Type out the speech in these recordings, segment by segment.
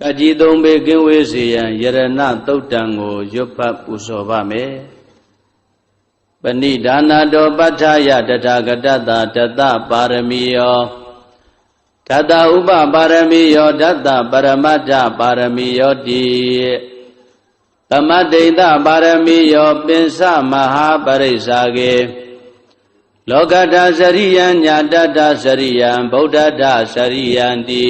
ကကြီးသုံးပေကင်းဝေးစေရန်ယရဏသုတ်တံကိုရွတ်ဖတ်ပူဇော်ပါမယ်ပဏိဒါနာတောပဋ္ဌာယတထာဂတတတတပါရမီယောတတဥပပါရမီယောတတပရမတ္ထပါရမီယောတိသမတ္တိတပါရမီယောပင်စမဟာပရိစ္ဆာကေလောကတစရိယံညာတတစရိယံဗုဒ္ဓတစရိယံတိ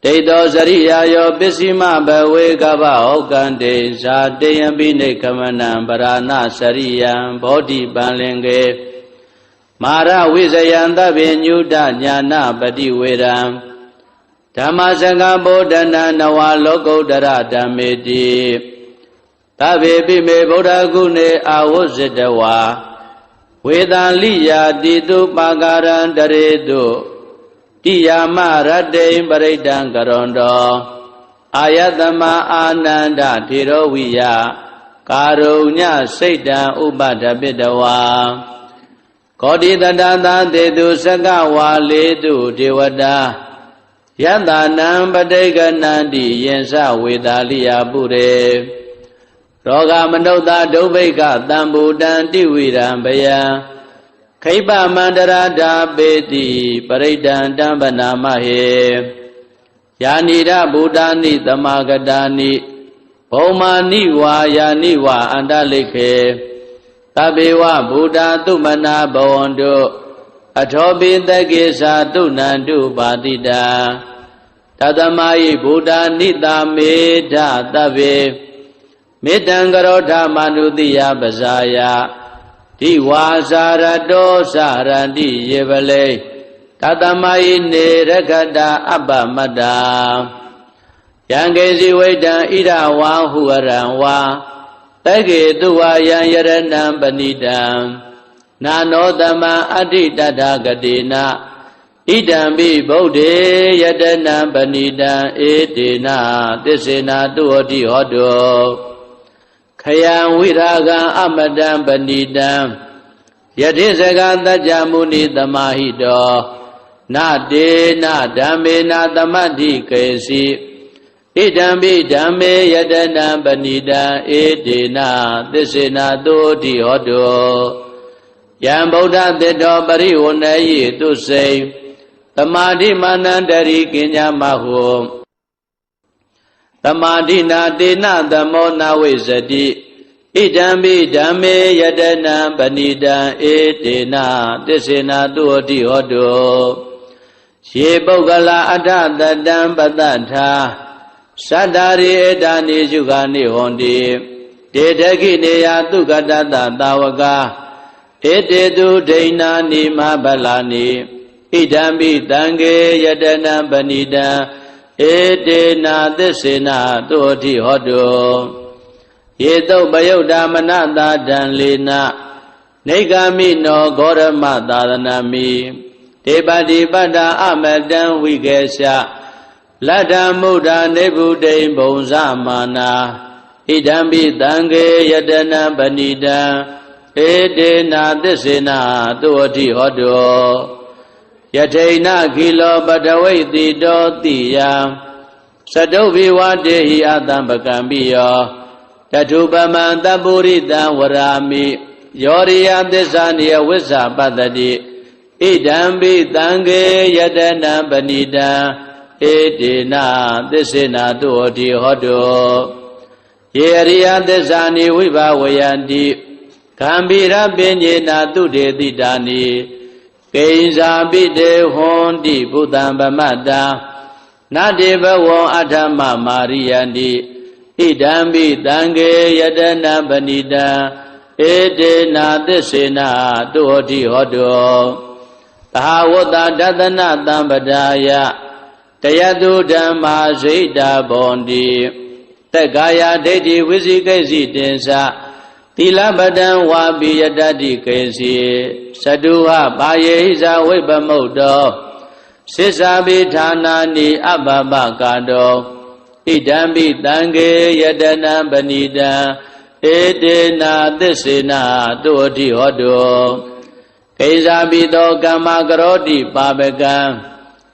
ဒိဋ္ဌောစရိယာယောပစ္စည်းမဘဝေကဗဟောကံတေဇာတေယံပိနေကမနံပရာဏစရိယံဘောဓိပံလင်ကေမာရဝိဇယံသဗ္ဗညုတညာနာပတိဝေရံဓမ္မစကဗောဓနံနဝလောကုတ္တရဓမ္မေတိသဗ္ဗေပိမေဗုဒ္ဓဂုဏေအာဝဇ္ဇတဝါဝေသံလိယာတိတုပါကာရံတရေတုတိယာမရတ္တိပရိဒံကရွန်တောအာယတမအာနန္ဒထေရဝိယကာရုညစိတ်တံဥပဒပိတဝါကောတိတတသတေတုစကဝါလေတုဒေဝတာယတနံပဋိကနန္တိယင်္စဝေတာလိယပုရေရောဂမနုဿဒုဗ္ဗိကတံဘူတံတိဝိရံဘယံခိပမန္တရာဓာပေတိပရိဒံတံပနာမဟေယာနိရဗုဒ္ဓာနိသမဂတာနိဘုံမာနိဝါယာနိဝါအန္တလိခေသဗ္ဗေဝဗုဒ္ဓသုမနာဘဝန္တုအထောပိတကေသာတုဏန္တုပါတိတာတသမာယိဗုဒ္ဓနိတာမေဓသဗ္ဗေမေတ္တံကရောဓမနုတိယပဇာယဒီဝါစာရတောစရန္တိယေပလေတသမယိနေရခတအပ္ပမတ္တာယံကေစီဝိတံဣရဝါဟုရံဝါတကေတုဝါယံယရဏံပဏိတံနာနောတမံအဋ္ဌိတတဂတိနာဣဒံပိဗုဒ္ဓေယတနံပဏိတံဧတေနသစ္စေနာတုဟောတိဟောတောခယံဝိရာဂံအမတံပဏိတံယတိစကသัจ जा မုနိသမာဟိတောနတေနဓမ္မေနသမတ္ထိကေစီဣဒံပိဓမ္မေယတနံပဏိတံဧတေနသစ္စေနာတုဟောတိဟောတောယံဗုဒ္ဓသစ္တောပရိဝဏယိတုစိသမာဓိမာနန္တရိကိညာမဟုသမာဓိနာတေနသမောနာဝိဇတိဣဒံပိဓမ္မေယတနံပဏိတံဧတေနသစ္စေနာတုဟောတိဟောတောယေပုဂ္ဂလာအထတတံပတ္တထာသတ္တရိဧတာနိစုခာနိဟောတိတေတခိနေယသုကတတသာဝကဧတေတုဒိဏာနိမဗလာနိဣဒံပိတံကေယတနံပဏိတံဧတေနာသစ္စေနာတုဟောတိဟောတောယေတုပယုတ်ဓမ္မနတာဒံလေနနေဂာမိနောဂောရမသာသနာမိဒေပတိပတ္တာအမတံဝိကေရှလတ္တမုဒ္ဒနေဗုဒိံဘုံဇမာနာဣဒံပိတံကေယတနံပဏိတံဧတေနာသစ္စေနာတုဟောတိဟောတောယထိဏခိလောပတဝိတိတောတိယသတုဘိဝတေဟိအတံပကံပိယောတထုပမံတပုရိတံဝရာမိယောရိယသစ္စာနိယဝိဇ္ဇာပတ္တိဣဒံပိတံကေယတနံပဏိတံဧတေနသစ္စေနာတုဟောတိဟောတောယေရိယသစ္စာနိဝိဘဝယန္တိဂံဗိရပဉ္စေနာတုတေတိတာနိကိဉ္စာပိတေဟွန်တိဘုဒ္ဓံဗမတ္တာနတေဘဝံအထမမာရိယန္တိဣဒံပိတံကေယတနံပဏိတံဧတေနာသစ္စေနာတုဟောတိဟောတောသဟဝတ္တဒသနသံပဒါယတယတုဓမ္မာဇိတာဘောန္တိသက္ကာယဒိဋ္ဌိဝိသိကိစီတင်္စသီလပတံဝါပိယတတိကေစီသတုဟပါယေဟိဇဝိပမုတ်တောစိစ္ဆာပိဌာနာနိအပပကာတောဣဒံပိတံကေယတနံပဏိတံဧတေနာသစ္စေနာတုဟောတိဟောတောကိစ္ဆာပိသောကမ္မကရောတိပါပကံ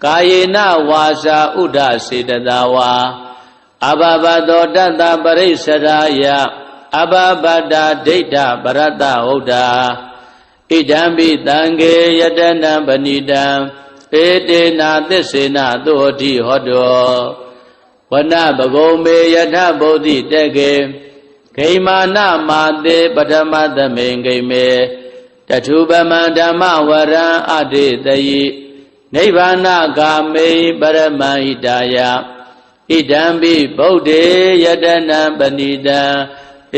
ကာယေနဝါစာဥဒ္ဒစေတသာဝါအဘဘသောတတ္တပရိစ္ဆရာယအဘဘတ္တဒိဋ္ဌပရတ္တဟုတ်တာဣဒံပိတံခေယတနံပဏိတံဧတေနာသစ္စေနသုဟတိဟောတောဝနဘဂုံမေယထဗုဒ္ဓိတကေဂိမာနမာတေပထမသမေဂိမေတထုပမံဓမ္မဝရံအတေတယိနိဗ္ဗာနဂာမေပရမဟိတာယဣဒံပိဗုဒ္ဓေယတနံပဏိတံ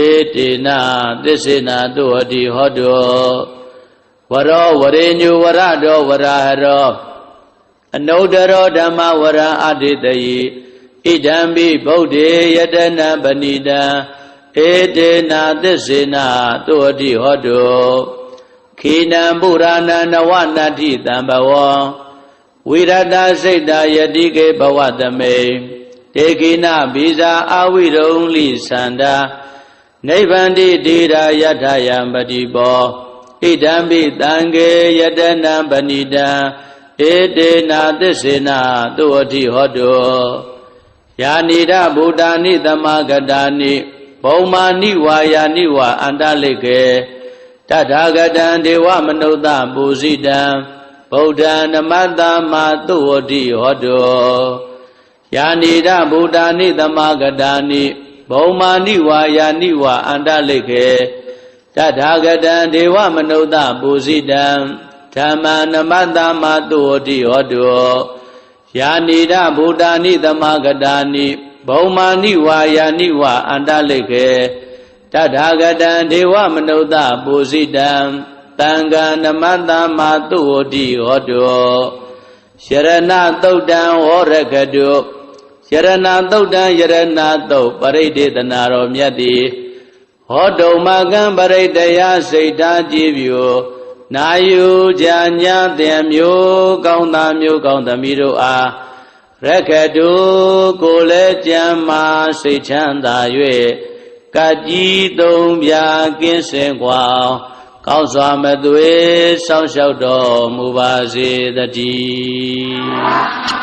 ဧတေနာသစ္စေနသုဟတိဟောတောဝရောဝရေညုဝရတောဝရဟရောအနုတ္တရောဓမ္မဝရံအတေတယိဣဒံပိဗုဒ္ဓေယတနံပဏိတံဧတေနာသစ္စေနသုဟတိဟောတောခိနံပုရာဏနဝနတ္ထိတံဘဝံဝိရတစိတ်တာယတိကေဘဝတမေတေခိနဘိဇာအဝိရုံလိသန္တာနိဗ္ဗန္တိတိရာယထယံပတိဘောဣဒံပိတံခေယတနံပဏိတံဧတေနာသစ္စေနသုဟတိဟောတောယာနိဒဗုဒ္ဓာနိသမဂတာနိဘုံမာနိဝါယာနိဝါအန္တလိကေတထာဂတံဒေဝမနုဿပူဇိတံဗုဒ္ဓံနမတ္တမသုဟတိဟောတောယာနိဒဗုဒ္ဓာနိသမဂတာနိဘုံမာနိဝါယာနိဝါအန္တလိကေတထာဂတံဒေဝမနုဿပူဇိတံဓမ္မံနမတ္တမသုဟတိဟောတောယာနိဒဗုဒ္ဓာနိသမဂတာနိဘုံမာနိဝါယာနိဝါအန္တလိကေတထာဂတံဒေဝမနုဿပူဇိတံတံဃာနမတ္တမသုဟတိဟောတောယရဏသုတ်တံဝရကတုယရဏသုတ်တံယရဏသုတ်ပရိဒေသနာတော်မြတ်သည်ဟောတုံမကံပရိတယစိတ်ဓာကြည်ပြူနာယူကြညာသင်မျိုးကောင်းသားမျိုးကောင်းသမီးတို့အားရကတုကိုလည်းကြံမာစိတ်ချမ်းသာ၍ကကြီးသုံးပြကင်းစင်กว่าကောင်းစွာမသွေစောင့်ရှောက်တော်မူပါစေတည်း